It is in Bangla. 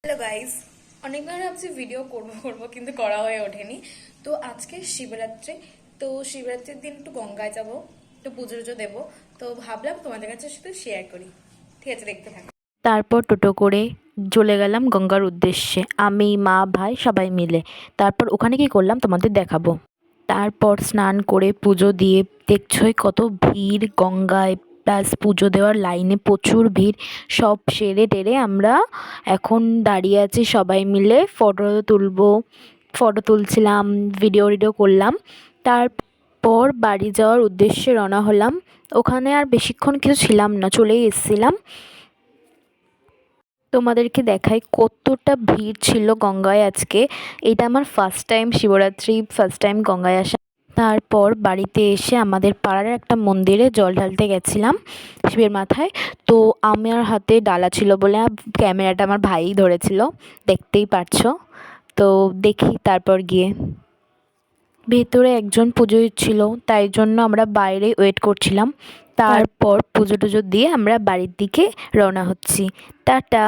হ্যালো গাইস, অনেকবার ভাবছি ভিডিও করবো কিন্তু করা হয়ে ওঠেনি। তো আজকে শিবরাত্রি, তো শিবরাত্রির দিন একটু গঙ্গায় যাব, একটু পুজো টুজো দেবো। তো ভাবলাম তোমাদের কাছে শুধু শেয়ার করি। ঠিক আছে, দেখতে থাকো। তারপর টোটো করে চলে গেলাম গঙ্গার উদ্দেশ্যে, আমি মা ভাই সবাই মিলে। তারপর ওখানে কি করলাম তোমাদের দেখাবো। তারপর স্নান করে পুজো দিয়ে, দেখছই কত ভিড় গঙ্গায়, প্লাস পুজো দেওয়ার লাইনে প্রচুর ভিড়। সব সেরে টেরে আমরা এখন দাঁড়িয়ে আছি সবাই মিলে, ফটো তুলছিলাম, ভিডিও করলাম। তারপর বাড়ি যাওয়ার উদ্দেশ্যে রওনা হলাম। ওখানে আর বেশিক্ষণ কিছু ছিলাম না, চলেই এসেছিলাম। তোমাদেরকে দেখাই কতটা ভিড় ছিল গঙ্গায় আজকে। এটা আমার first time Shivratri, first time গঙ্গায় আসা। তারপর বাড়িতে এসে আমাদের পাড়ার একটা মন্দিরে জল ঢালতে গেছিলাম শিবের মাথায়। তো আমার হাতে ডালা ছিল বলে ক্যামেরাটা আমার ভাইই ধরেছিল, দেখতেই পারছো। তো দেখি তারপর গিয়ে ভেতরে একজন পুজো ছিল, তাই জন্য আমরা বাইরে ওয়েট করছিলাম। তারপর পুজো টুজো দিয়ে আমরা বাড়ির দিকে রওনা হচ্ছি। টাটা।